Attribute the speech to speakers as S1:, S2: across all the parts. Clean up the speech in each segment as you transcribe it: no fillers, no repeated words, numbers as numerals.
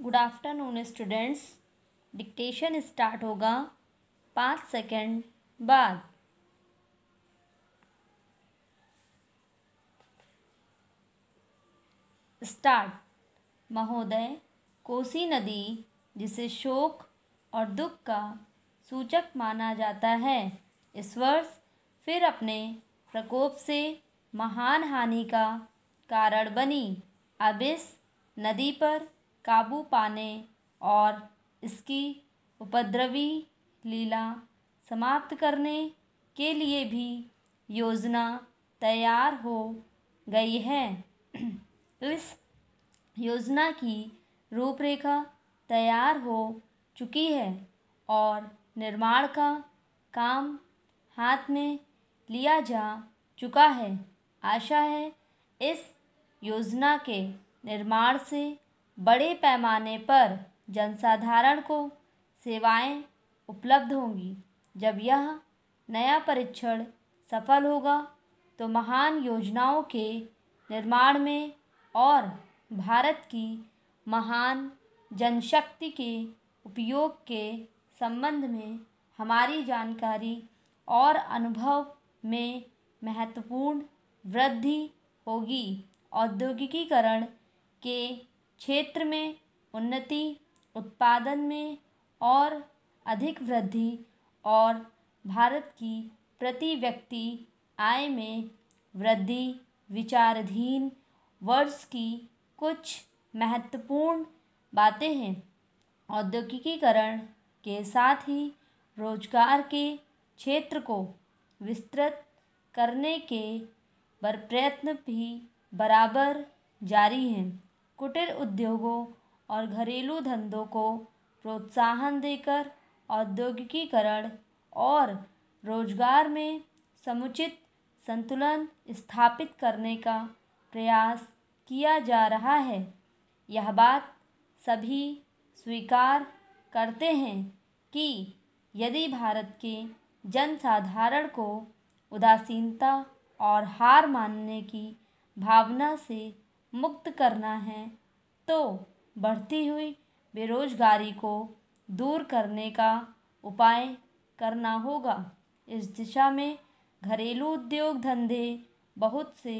S1: Good afternoon students. Dictation start होगा 5 second बाद। Start. महोदय, कोसी नदी, जिसे शोक और दुख का सूचक माना जाता है, इस वर्ष फिर अपने प्रकोप से महान हानि का कारण बनी। अब इस नदी पर काबू पाने और इसकी उपद्रवी लीला समाप्त करने के लिए भी योजना तैयार हो गई है। इस योजना की रूपरेखा तैयार हो चुकी है और निर्माण का काम हाथ में लिया जा चुका है। आशा है इस योजना के निर्माण से बड़े पैमाने पर जनसाधारण को सेवाएं उपलब्ध होंगी। जब यह नया परीक्षण सफल होगा तो महान योजनाओं के निर्माण में और भारत की महान जनशक्ति के उपयोग के संबंध में हमारी जानकारी और अनुभव में महत्वपूर्ण वृद्धि होगी। औद्योगिकीकरण के क्षेत्र में उन्नति, उत्पादन में और अधिक वृद्धि और भारत की प्रति व्यक्ति आय में वृद्धि विचाराधीन वर्ष की कुछ महत्वपूर्ण बातें हैं। औद्योगिकीकरण के साथ ही रोजगार के क्षेत्र को विस्तृत करने के प्रयत्न भी बराबर जारी हैं। कुटीर उद्योगों और घरेलू धंधों को प्रोत्साहन देकर औद्योगिकीकरण और रोजगार में समुचित संतुलन स्थापित करने का प्रयास किया जा रहा है। यह बात सभी स्वीकार करते हैं कि यदि भारत के जनसाधारण को उदासीनता और हार मानने की भावना से मुक्त करना है तो बढ़ती हुई बेरोजगारी को दूर करने का उपाय करना होगा। इस दिशा में घरेलू उद्योग धंधे बहुत से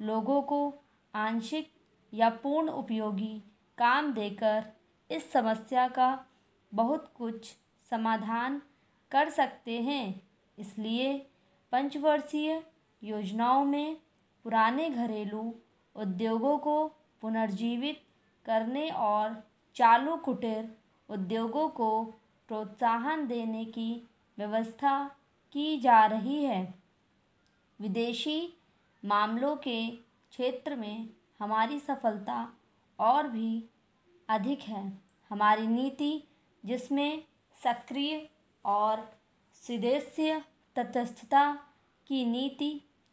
S1: लोगों को आंशिक या पूर्ण उपयोगी काम देकर इस समस्या का बहुत कुछ समाधान कर सकते हैं। इसलिए पंचवर्षीय योजनाओं में पुराने घरेलू उद्योगों को पुनर्जीवित करने और चालू कुटीर उद्योगों को प्रोत्साहन देने की व्यवस्था की जा रही है। विदेशी मामलों के क्षेत्र में हमारी सफलता और भी अधिक है। हमारी नीति, जिसमें सक्रिय और सदस्य तटस्थता की नीति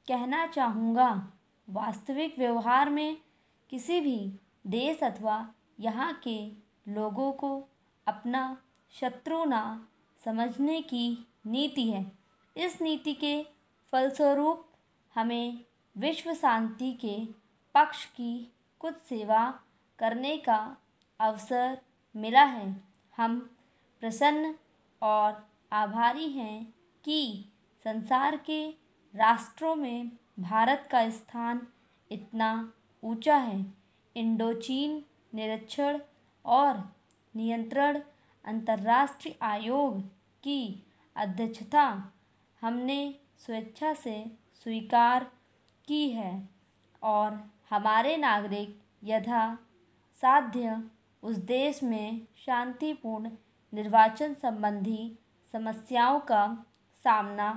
S1: कहना चाहूँगा, वास्तविक व्यवहार में किसी भी देश अथवा यहाँ के लोगों को अपना शत्रु ना समझने की नीति है। इस नीति के फलस्वरूप हमें विश्व शांति के पक्ष की कुछ सेवा करने का अवसर मिला है। हम प्रसन्न और आभारी हैं कि संसार के राष्ट्रों में भारत का स्थान इतना ऊंचा है। इंडोचीन निरीक्षण और नियंत्रण अंतर्राष्ट्रीय आयोग की अध्यक्षता हमने स्वेच्छा से स्वीकार की है और हमारे नागरिक यथा साध्य उस देश में शांतिपूर्ण निर्वाचन संबंधी समस्याओं का सामना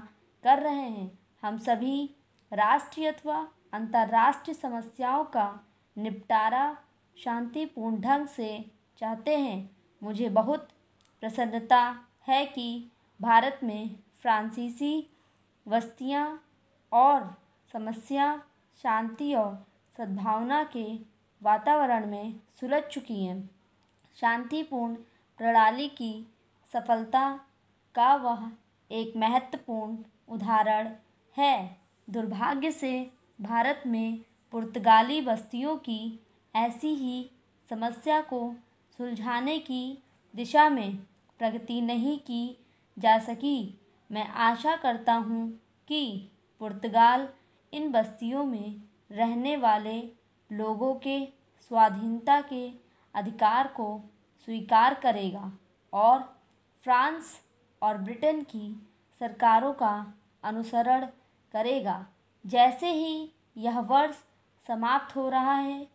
S1: कर रहे हैं। हम सभी राष्ट्रीय अथवा अंतर्राष्ट्रीय समस्याओं का निपटारा शांतिपूर्ण ढंग से चाहते हैं। मुझे बहुत प्रसन्नता है कि भारत में फ्रांसीसी बस्तियां और समस्या शांति और सद्भावना के वातावरण में सुलझ चुकी हैं। शांतिपूर्ण प्रणाली की सफलता का वह एक महत्वपूर्ण उदाहरण है। दुर्भाग्य से भारत में पुर्तगाली बस्तियों की ऐसी ही समस्या को सुलझाने की दिशा में प्रगति नहीं की जा सकी। मैं आशा करता हूँ कि पुर्तगाल इन बस्तियों में रहने वाले लोगों के स्वाधीनता के अधिकार को स्वीकार करेगा और फ्रांस और ब्रिटेन की सरकारों का अनुसरण करेगा। जैसे ही यह वर्ष समाप्त हो रहा है,